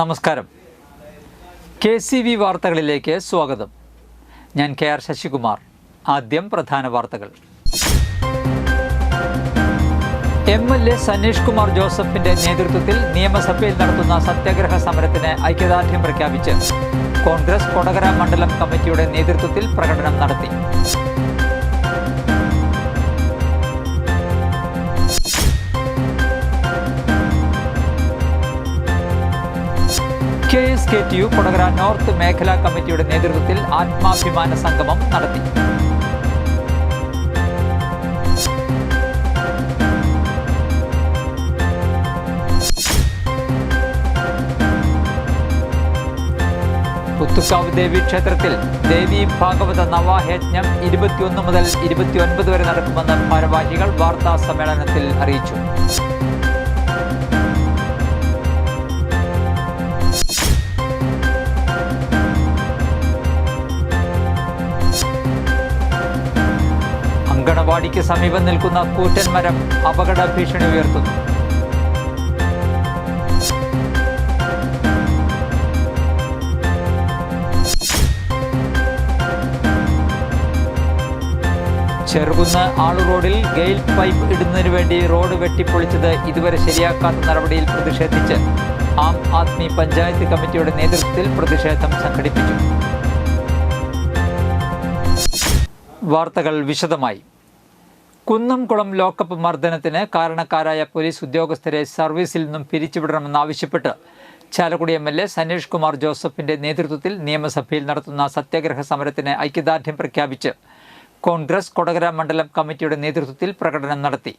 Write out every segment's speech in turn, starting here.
നമസ്കാരം. KCV വാർത്തകളിലേക്ക് സ്വാഗതം. ഞാൻ KR ശശികുമാർ. ആദ്യം പ്രധാന വാർത്തകൾ. MLA സനീഷ് കുമാർ ജോസഫിന്റെ നേതൃത്വത്തിൽ നിയമസഭയിൽ നടത്തുന്ന സത്യാഗ്രഹ സമരത്തിന് ഐക്യദാർഢ്യം പ്രഖ്യാപിച്ച് കോൺഗ്രസ് കൊടകര മണ്ഡലം കമ്മിറ്റിയുടെ നേതൃത്വത്തിൽ പ്രകടനം നടത്തി. KSKTU കൊടകര നോർത്ത് മേഖലാ കമ്മിറ്റിയുടെ നേതൃത്വത്തിൽ ആത്മാഭിമാന സംഗമം നടത്തി. പുത്തുക്കാവ് ദേവി ക്ഷേത്രത്തിൽ ദേവി ഭാഗവത നവാഹയജ്ഞം 21 മുതൽ 29 വരെ നടക്കുമെന്ന് ഭാരവാഹികൾ വാർത്താ സമ്മേളനത്തിൽ അറിയിച്ചു. അങ്കണവാടിക്ക് സമീപം നിൽക്കുന്ന കൂറ്റൻ മരം അപകട ഭീഷണി ഉയർത്തുന്നു. ചെറുകുന്ന് ആളു റോഡിൽ ഗെയിൽ പൈപ്പ് ഇടുന്നതിനു വേണ്ടി റോഡ് വെട്ടിപ്പൊളിച്ചത് ഇതുവരെ ശരിയാക്കാത്ത നടപടിയിൽ പ്രതിഷേധിച്ച് ആം ആദ്മി പഞ്ചായത്ത് കമ്മിറ്റിയുടെ നേതൃത്വത്തിൽ പ്രതിഷേധം സംഘടിപ്പിച്ചു. വാർത്തകൾ വിശദമായി. കുന്നംകുളം ലോക്കപ്പ് മർദ്ദനത്തിന് കാരണക്കാരായ പോലീസ് ഉദ്യോഗസ്ഥരെ സർവീസിൽ നിന്നും പിരിച്ചുവിടണമെന്നാവശ്യപ്പെട്ട് ചാലക്കുടി MLA സനീഷ് കുമാർ ജോസഫിന്റെ നേതൃത്വത്തിൽ നിയമസഭയിൽ നടത്തുന്ന സത്യാഗ്രഹ സമരത്തിന് ഐക്യദാർഢ്യം പ്രഖ്യാപിച്ച് കോൺഗ്രസ് കൊടകര മണ്ഡലം കമ്മിറ്റിയുടെ നേതൃത്വത്തിൽ പ്രകടനം നടത്തി.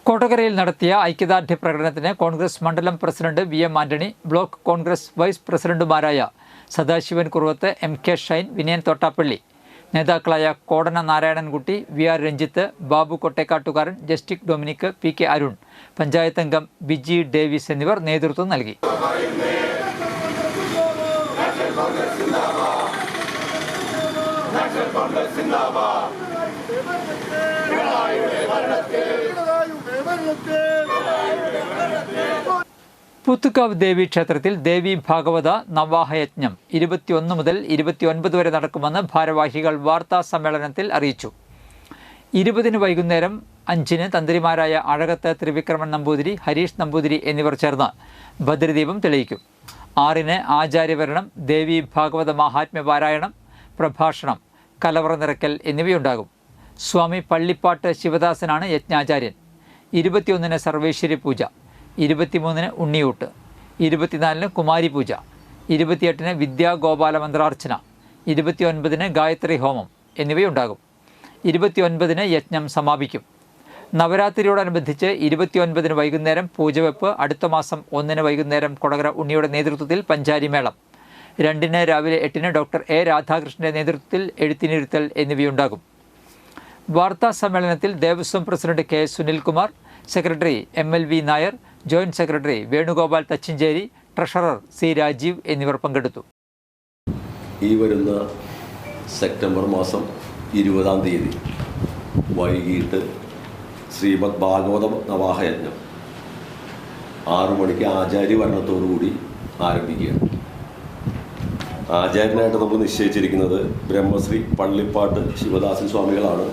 കൊടകരയിൽ നടത്തിയ ഐക്യദാർഢ്യ പ്രകടനത്തിന് കോൺഗ്രസ് മണ്ഡലം president VM Antony, block Congress vice പ്രസിഡന്റുമാരായ സദാശിവൻ കുറുവത്ത്, MK ഷൈൻ, വിനയൻ തോട്ടാപ്പള്ളി, നേതാക്കളായ കോടന നാരായണൻകുട്ടി, VR രഞ്ജിത്ത്, ബാബു കൊട്ടേക്കാട്ടുകാരൻ, ജസ്റ്റിക് ഡൊമിനിക്, PK അരുൺ, പഞ്ചായത്ത് അംഗം ബിജി ഡേവിസ് എന്നിവർ നേതൃത്വം നൽകി. പുത്തുക്കാവ് ദേവി ക്ഷേത്രത്തിൽ ദേവി ഭാഗവത നവാഹയജ്ഞം 21 മുതൽ 29 വരെ നടക്കുമെന്ന് ഭാരവാഹികൾ വാർത്താ സമ്മേളനത്തിൽ അറിയിച്ചു. 20 വൈകുന്നേരം 5 തന്ത്രിമാരായ അഴകത്ത് ത്രിവിക്രമൻ നമ്പൂതിരി, ഹരീഷ് നമ്പൂതിരി എന്നിവർ ചേർന്ന് ഭദ്രദീപം തെളിയിക്കും. 6 ആചാര്യവരണം, ദേവി ഭാഗവത മഹാത്മ്യ പാരായണം, പ്രഭാഷണം, കലവറ നിറയ്ക്കൽ എന്നിവയുണ്ടാകും. സ്വാമി പള്ളിപ്പാട്ട് ശിവദാസനാണ് യജ്ഞാചാര്യൻ. 21 സർവേശ്വരി പൂജ, 23 ഉണ്ണിയൂട്ട്, 24 കുമാരി പൂജ, 28 വിദ്യാഗോപാല മന്ത്രാർച്ചന, 29 ഗായത്രി ഹോമം എന്നിവയുണ്ടാകും. 29 യജ്ഞം സമാപിക്കും. നവരാത്രിയോടനുബന്ധിച്ച് 29 വൈകുന്നേരം പൂജവെപ്പ്, അടുത്ത മാസം 1 വൈകുന്നേരം കൊടകര ഉണ്ണിയുടെ നേതൃത്വത്തിൽ പഞ്ചാരിമേളം, 2 രാവിലെ 8 ഡോക്ടർ A രാധാകൃഷ്ണന്റെ നേതൃത്വത്തിൽ എഴുത്തിനിരുത്തൽ എന്നിവയുണ്ടാകും. വാർത്താ സമ്മേളനത്തിൽ Devaswom president K Sunilkumar, secretary MLV Nair, joint secretary Venugopal Thachinchery, treasurer C Rajeev എന്നിവർ പങ്കെടുത്തു. ഈ വരുന്ന സെപ്റ്റംബർ മാസം 20-ാം തീയതി വൈകിട്ട് ശ്രീമദ് ഭാഗവതം നവാഹയജ്ഞം 6 മണിക്ക് ആചാര്യവരണത്തോടുകൂടി ആരംഭിക്കുകയാണ്. ആചാര്യനായിട്ട് നമ്മൾ നിശ്ചയിച്ചിരിക്കുന്നത് ബ്രഹ്മശ്രീ പള്ളിപ്പാട്ട് ശിവദാസൻ സ്വാമികളാണ്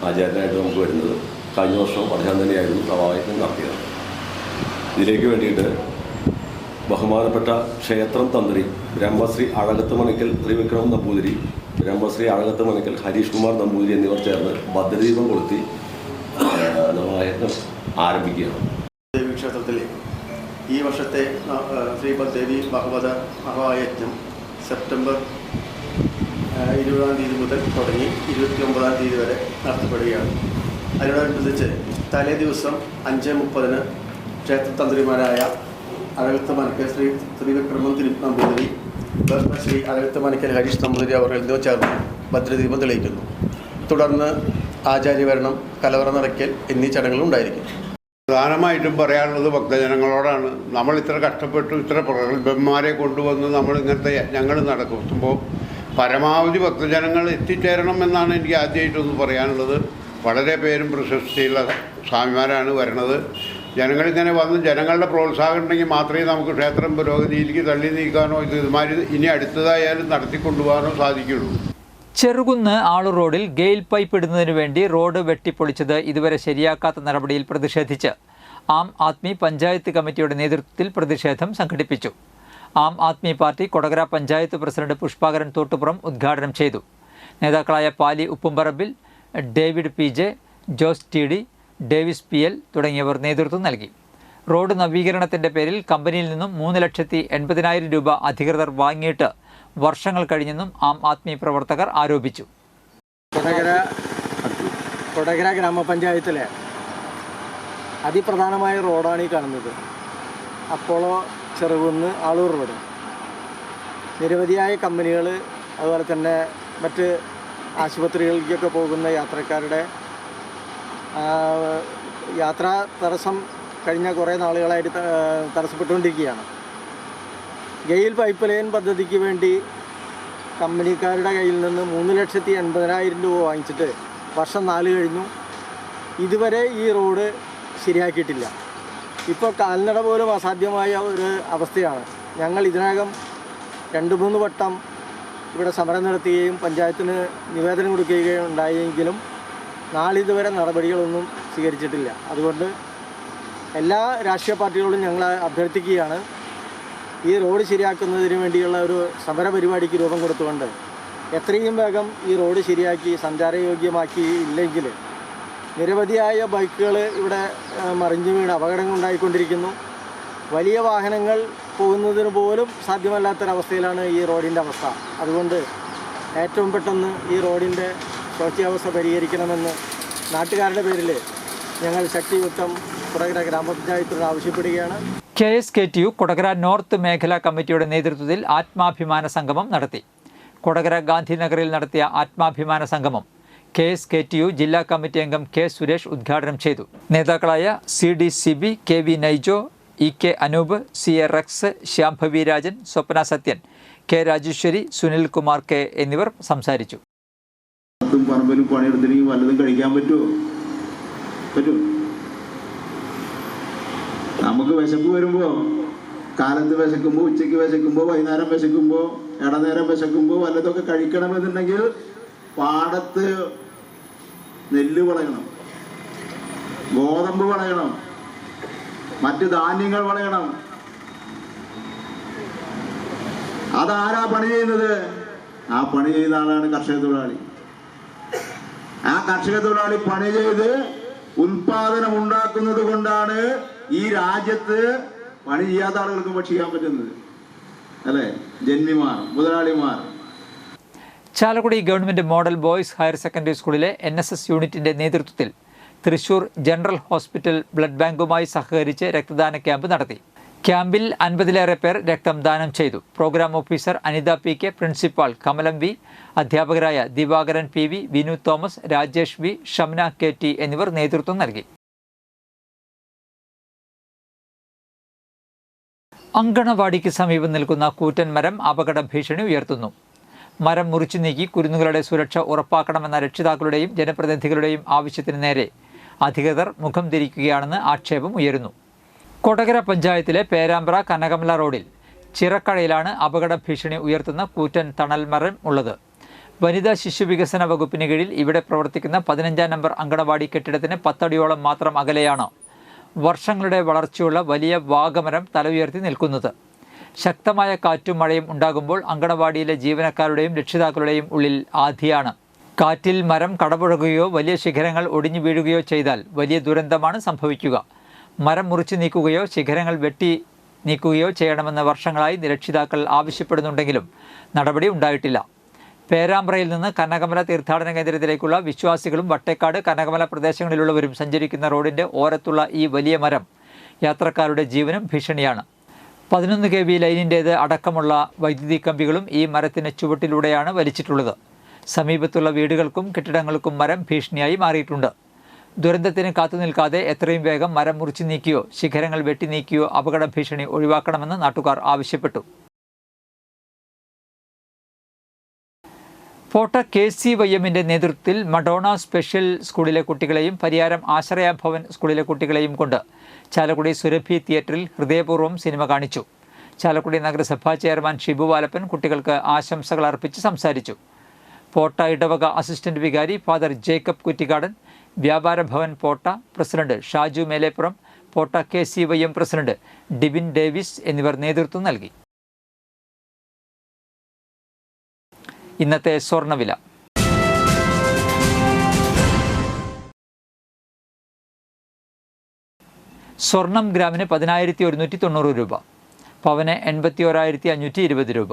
ആചാര്യനായിട്ട് നമുക്ക് വരുന്നത്. കഴിഞ്ഞ വർഷം അദ്ദേഹം തന്നെയായിരുന്നു നവാഹയജ്ഞം നടത്തിയത്. ഇതിലേക്ക് വേണ്ടിയിട്ട് ബഹുമാനപ്പെട്ട ക്ഷേത്രം തന്ത്രി ബ്രഹ്മശ്രീ അഴകത്ത് മനക്കൽ ത്രിവിക്രമൻ നമ്പൂതിരി, ബ്രഹ്മശ്രീ അഴകത്ത് മനക്കൽ ഹരീഷ് കുമാർ നമ്പൂതിരി എന്നിവർ ചേർന്ന് ഭദ്രദീപം കൊളുത്തി നവാഹയജ്ഞം ആരംഭിക്കുകയാണ്. ദേവി ക്ഷേത്രത്തിലെ ഈ വർഷത്തെ ശ്രീമദ് ദേവി ഭാഗവത നവാഹയജ്ഞം സെപ്റ്റംബർ 20-ാം തീയതി മുതൽ തുടങ്ങി 29-ാം തീയതി വരെ നടത്തപ്പെടുകയാണ്. അതിനോടനുബന്ധിച്ച് തലേ ദിവസം 5:30 ക്ഷേത്രതന്ത്രിമാരായ അഴകത്ത് മനക്കൽ ശ്രീ ത്രിവിക്രമൻ നമ്പൂതിരി, ശ്രീ അഴകത്ത് മനക്കൽ ഹരീഷ് നമ്പൂതിരി അവർ എന്നിവർ ചേർന്ന് ഭദ്രദീപം തെളിയിക്കുന്നു. തുടർന്ന് ആചാര്യവരണം, കലവറ നിറയ്ക്കൽ എന്നീ ചടങ്ങുകൾ ഉണ്ടായിരിക്കും. പ്രധാനമായിട്ടും പറയാനുള്ളത് ഭക്തജനങ്ങളോടാണ്. നമ്മൾ ഇത്ര കഷ്ടപ്പെട്ടു ഇത്ര പ്രഗത്ഭന്മാരെ കൊണ്ടുവന്ന് നമ്മൾ ഇങ്ങനത്തെ ഞങ്ങൾ നടക്കുമ്പോൾ പരമാവധി ഭക്തജനങ്ങൾ എത്തിച്ചേരണം എന്നാണ് എനിക്ക് ആദ്യമായിട്ടൊന്ന് പറയാനുള്ളത്. വളരെ പേരും പ്രശസ്തിയുള്ള സ്വാമിമാരാണ് വരുന്നത്. ജനങ്ങളിങ്ങനെ വന്ന് ജനങ്ങളുടെ പ്രോത്സാഹനം ഉണ്ടെങ്കിൽ മാത്രമേ നമുക്ക് ക്ഷേത്രം പുരോഗതിയിലേക്ക് തള്ളി നീക്കാനോ ഇതുമാതിരി ഇനി അടുത്തതായാലും നടത്തിക്കൊണ്ടുപോകാനോ സാധിക്കുള്ളൂ. ചെറുകുന്ന് ആളൂർ റോഡിൽ ഗെയിൽ പൈപ്പ് ഇടുന്നതിനു വേണ്ടി റോഡ് വെട്ടിപ്പൊളിച്ചത് ഇതുവരെ ശരിയാക്കാത്ത നടപടിയിൽ പ്രതിഷേധിച്ച് ആം ആദ്മി പഞ്ചായത്ത് കമ്മിറ്റിയുടെ നേതൃത്വത്തിൽ പ്രതിഷേധം സംഘടിപ്പിച്ചു. ആം ആദ്മി പാർട്ടി കൊടകര പഞ്ചായത്ത് പ്രസിഡന്റ് പുഷ്പാകരൻ തോട്ടുപുറം ഉദ്ഘാടനം ചെയ്തു. നേതാക്കളായ Paly Uppumparambil, David P J, Jose T D, Davis P L തുടങ്ങിയവർ നേതൃത്വം നൽകി. റോഡ് നവീകരണത്തിൻ്റെ പേരിൽ കമ്പനിയിൽ നിന്നും 3,80,000 രൂപ അധികൃതർ വാങ്ങിയിട്ട് വർഷങ്ങൾ കഴിഞ്ഞെന്നും ആം ആദ്മി പ്രവർത്തകർ ആരോപിച്ചു. കൊടകര ഗ്രാമപഞ്ചായത്തിലെ അതിപ്രധാനമായ റോഡാണ് ഈ കാണുന്നത്. Apollo Cherukunnu Aloor road. നിരവധിയായ കമ്പനികൾ, അതുപോലെ തന്നെ മറ്റ് ആശുപത്രികളിലേക്കൊക്കെ പോകുന്ന യാത്രക്കാരുടെ യാത്രാ തടസ്സം കഴിഞ്ഞ കുറേ നാളുകളായിട്ട് തടസ്സപ്പെട്ടുകൊണ്ടിരിക്കുകയാണ്. ഗെയിൽ പൈപ്പ് ലൈൻ പദ്ധതിക്ക് വേണ്ടി കമ്പനിക്കാരുടെ കയ്യിൽ നിന്ന് 3,80,000 രൂപ വാങ്ങിച്ചിട്ട് വർഷം 4 കഴിഞ്ഞു. ഇതുവരെ ഈ റോഡ് ശരിയാക്കിയിട്ടില്ല. ഇപ്പോൾ കാൽനട പോലും അസാധ്യമായ ഒരു അവസ്ഥയാണ്. ഞങ്ങൾ ഇതിനകം 2-3 വട്ടം ഇവിടെ സമരം നടത്തുകയും പഞ്ചായത്തിന് നിവേദനം കൊടുക്കുകയും ഉണ്ടായെങ്കിലും നാളിതുവരെ നടപടികളൊന്നും സ്വീകരിച്ചിട്ടില്ല. അതുകൊണ്ട് എല്ലാ രാഷ്ട്രീയ പാർട്ടികളോടും ഞങ്ങൾ അഭ്യർത്ഥിക്കുകയാണ്, ഈ റോഡ് ശരിയാക്കുന്നതിന് വേണ്ടിയുള്ള ഒരു സമര പരിപാടിക്ക് രൂപം കൊടുത്തുകൊണ്ട് എത്രയും വേഗം ഈ റോഡ് ശരിയാക്കി സഞ്ചാരയോഗ്യമാക്കി ഇല്ലെങ്കിൽ നിരവധിയായ ബൈക്കുകൾ ഇവിടെ മറിഞ്ഞു വീണ് അപകടങ്ങൾ ഉണ്ടായിക്കൊണ്ടിരിക്കുന്നു. വലിയ വാഹനങ്ങൾ പോകുന്നതിന് പോലും സാധ്യമല്ലാത്തൊരവസ്ഥയിലാണ് ഈ റോഡിൻ്റെ അവസ്ഥ. അതുകൊണ്ട് ഏറ്റവും പെട്ടെന്ന് ഈ റോഡിൻ്റെ ശോച്യാവസ്ഥ പരിഹരിക്കണമെന്ന് നാട്ടുകാരുടെ പേരിൽ ഞങ്ങൾ ശക്തിയുക്തം കൊടകര ഗ്രാമപഞ്ചായത്തിനോട് ആവശ്യപ്പെടുകയാണ്. KSKTU കൊടകര നോർത്ത് മേഖലാ കമ്മിറ്റിയുടെ നേതൃത്വത്തിൽ ആത്മാഭിമാന സംഗമം നടത്തി. കൊടകര ഗാന്ധിനഗറിൽ നടത്തിയ ആത്മാഭിമാന സംഗമം KSKTU ജില്ലാ കമ്മിറ്റി അംഗം K. സുരേഷ് ഉദ്ഘാടനം ചെയ്തു. നേതാക്കളായ CD Siby, KV Naijo, EK Anoop, CA Rex, Shyambhavi Rajan, Swapna Sathyan, K. Rajeswari, Sunil Kumar K എന്നിവർ സംസാരിച്ചു. പറമ്പിലും പണിയെടുത്തില്ലെങ്കിൽ വല്ലതും കഴിക്കാൻ പറ്റുമോ? നമുക്ക് വിശപ്പ് വരുമ്പോൾ, കാലത്ത് വിശക്കുമ്പോൾ, ഉച്ചയ്ക്ക് വിശക്കുമ്പോൾ, വൈകുന്നേരം വിശക്കുമ്പോൾ, ഇടനേരം വിശക്കുമ്പോൾ വല്ലതൊക്കെ കഴിക്കണമെന്നുണ്ടെങ്കിൽ പാടത്ത് നെല്ല് വിളയണം, ഗോതമ്പ് വിളയണം, മറ്റ് ധാന്യങ്ങൾ വിളയണം. അതാരാ പണി ചെയ്യുന്നത്? ആ പണി ചെയ്യുന്ന ആളാണ് കർഷക തൊഴിലാളി. ആ കർഷക തൊഴിലാളി പണി ചെയ്ത് ഉൽപാദനം ഉണ്ടാക്കുന്നത് കൊണ്ടാണ് ഈ രാജ്യത്ത് പണി ചെയ്യാത്ത ആളുകൾക്ക് ഭക്ഷിക്കാൻ പറ്റുന്നത്, അല്ലേ? ജന്മിമാർ, മുതലാളിമാർ. Chalakudy government model boys higher secondary സ്കൂളിലെ NSS യൂണിറ്റിൻ്റെ നേതൃത്വത്തിൽ തൃശൂർ ജനറൽ ഹോസ്പിറ്റൽ ബ്ലഡ് ബാങ്കുമായി സഹകരിച്ച് രക്തദാന ക്യാമ്പ് നടത്തി. ക്യാമ്പിൽ 50-ലേറെ പേർ രക്തം ദാനം ചെയ്തു. Programme officer Anitha PK, principal Kamalam V, അധ്യാപകരായ Divakaran PV, Vinu Thomas, Rajesh V, Shamna KT എന്നിവർ നേതൃത്വം നൽകി. അങ്കണവാടിക്ക് സമീപം നിൽക്കുന്ന കൂറ്റൻ മരം അപകട ഭീഷണി ഉയർത്തുന്നു. മരം മുറിച്ചു നീക്കി കുരുന്നുകളുടെ സുരക്ഷ ഉറപ്പാക്കണമെന്ന രക്ഷിതാക്കളുടെയും ജനപ്രതിനിധികളുടെയും ആവശ്യത്തിന് നേരെ അധികൃതർ മുഖം തിരിക്കുകയാണെന്ന് ആക്ഷേപം ഉയരുന്നു. കൊടകര പഞ്ചായത്തിലെ പേരാമ്പ്ര കനകമല റോഡിൽ ചിറക്കഴയിലാണ് അപകട ഭീഷണി ഉയർത്തുന്ന കൂറ്റൻ തണൽ മരം ഉള്ളത്. വനിതാ ശിശു വികസന വകുപ്പിന് കീഴിൽ ഇവിടെ പ്രവർത്തിക്കുന്ന 15-ാം നമ്പർ അങ്കണവാടി കെട്ടിടത്തിന് 10 അടിയോളം മാത്രം അകലെയാണ് വർഷങ്ങളുടെ വളർച്ചയുള്ള വലിയ വാഗമരം തല ഉയർത്തി നിൽക്കുന്നത്. ശക്തമായ കാറ്റും മഴയും ഉണ്ടാകുമ്പോൾ അങ്കണവാടിയിലെ ജീവനക്കാരുടെയും രക്ഷിതാക്കളുടെയും ഉള്ളിൽ ആധിയാണ്. കാറ്റിൽ മരം കടപുഴകുകയോ വലിയ ശിഖരങ്ങൾ ഒടിഞ്ഞു വീഴുകയോ ചെയ്താൽ വലിയ ദുരന്തമാണ് സംഭവിക്കുക. മരം മുറിച്ചു നീക്കുകയോ ശിഖരങ്ങൾ വെട്ടി നീക്കുകയോ ചെയ്യണമെന്ന് വർഷങ്ങളായി രക്ഷിതാക്കൾ ആവശ്യപ്പെടുന്നുണ്ടെങ്കിലും നടപടി ഉണ്ടായിട്ടില്ല. പേരാമ്പ്രയിൽ നിന്ന് കനകമല തീർത്ഥാടന കേന്ദ്രത്തിലേക്കുള്ള വിശ്വാസികളും വട്ടേക്കാട് കനകമല പ്രദേശങ്ങളിലുള്ളവരും സഞ്ചരിക്കുന്ന റോഡിൻ്റെ ഓരത്തുള്ള ഈ വലിയ മരം യാത്രക്കാരുടെ ജീവനും ഭീഷണിയാണ്. 11 kV ലൈനിൻ്റേത് അടക്കമുള്ള വൈദ്യുതി കമ്പികളും ഈ മരത്തിന് ചുവട്ടിലൂടെയാണ് വലിച്ചിട്ടുള്ളത്. സമീപത്തുള്ള വീടുകൾക്കും കെട്ടിടങ്ങൾക്കും മരം ഭീഷണിയായി മാറിയിട്ടുണ്ട്. ദുരന്തത്തിന് കാത്തുനിൽക്കാതെ എത്രയും വേഗം മരം മുറിച്ചു നീക്കിയോ ശിഖരങ്ങൾ വെട്ടി നീക്കിയോ അപകട ഭീഷണി ഒഴിവാക്കണമെന്ന് നാട്ടുകാർ ആവശ്യപ്പെട്ടു. പോട്ട KCYMന്റെ നേതൃത്വത്തിൽ മഡോണ സ്പെഷ്യൽ സ്കൂളിലെ കുട്ടികളെയും പരിയാരം ആശ്രയ ഭവൻ സ്കൂളിലെ കുട്ടികളെയും കൊണ്ട് ചാലക്കുടി സുരഭി തിയേറ്ററിൽ ഹൃദയപൂർവ്വം സിനിമ കാണിച്ചു. ചാലക്കുടി നഗരസഭാ ചെയർമാൻ ഷിബു വാലപ്പൻ കുട്ടികൾക്ക് ആശംസകൾ അർപ്പിച്ച് സംസാരിച്ചു. പോട്ട ഇടവക അസിസ്റ്റന്റ് വികാരി ഫാദർ ജേക്കബ് കുറ്റിക്കാടൻ, വ്യാപാര ഭവൻ പോട്ട പ്രസിഡന്റ് ഷാജു മേലേപ്പുറം, പോട്ട KCYM പ്രസിഡന്റ് ഡിബിൻ ഡേവിസ് എന്നിവർ നേതൃത്വം നൽകി. ഇന്നത്തെ സ്വർണ്ണവില. സ്വർണം ഗ്രാമിന് 10,190 രൂപ, പവന് 81,520 രൂപ.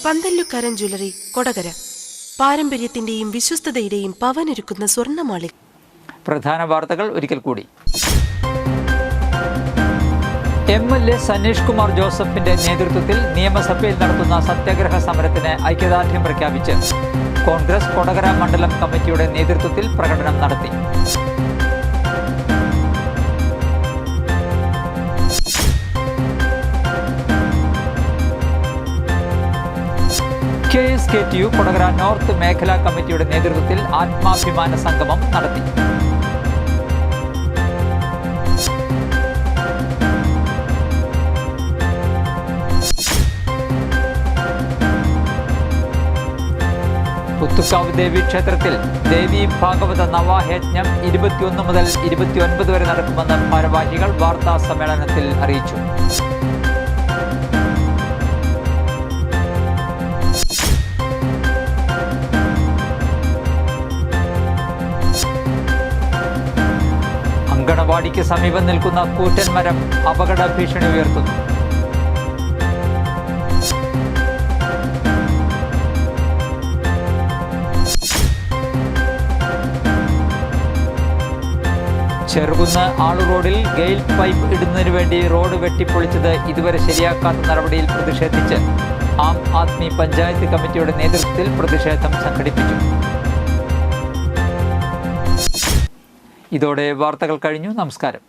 പന്തല്ലുക്കാരൻ ജ്വല്ലറി, കൊടകര. പാരമ്പര്യത്തിന്റെയും വിശ്വസ്തതയുടെയും പവനൊരുക്കുന്ന സ്വർണ്ണമാളിക. പ്രധാന വാർത്തകൾ ഒരിക്കൽ കൂടി. MLA സനീഷ് കുമാർ ജോസഫിന്റെ നേതൃത്വത്തിൽ നിയമസഭയിൽ നടത്തുന്ന സത്യാഗ്രഹ സമരത്തിന് ഐക്യദാർഢ്യം പ്രഖ്യാപിച്ച് കോൺഗ്രസ് കൊടകര മണ്ഡലം കമ്മിറ്റിയുടെ നേതൃത്വത്തിൽ പ്രകടനം നടത്തി. KSKTU കൊടകര നോർത്ത് മേഖലാ കമ്മിറ്റിയുടെ നേതൃത്വത്തിൽ ആത്മാഭിമാന സംഗമം നടത്തി. പുത്തുക്കാവ് ദേവി ക്ഷേത്രത്തിൽ ദേവി ഭാഗവത നവാഹയജ്ഞം 21 മുതൽ 29 വരെ നടക്കുമെന്ന് ഭാരവാഹികൾ വാർത്താ സമ്മേളനത്തിൽ അറിയിച്ചു. അങ്കണവാടിക്ക് സമീപം നിൽക്കുന്ന കൂറ്റൻ മരം അപകട ഭീഷണി ഉയർത്തുന്നു. ചെറുകുന്ന് ആളു റോഡിൽ ഗെയിൽ പൈപ്പ് ഇടുന്നതിനു വേണ്ടി റോഡ് വെട്ടിപ്പൊളിച്ചത് ഇതുവരെ ശരിയാക്കാത്ത നടപടിയിൽ പ്രതിഷേധിച്ച് ആം ആദ്മി പഞ്ചായത്ത് കമ്മിറ്റിയുടെ നേതൃത്വത്തിൽ പ്രതിഷേധം സംഘടിപ്പിച്ചു. ഇതോടെ വാർത്തകൾ കഴിഞ്ഞു. നമസ്കാരം.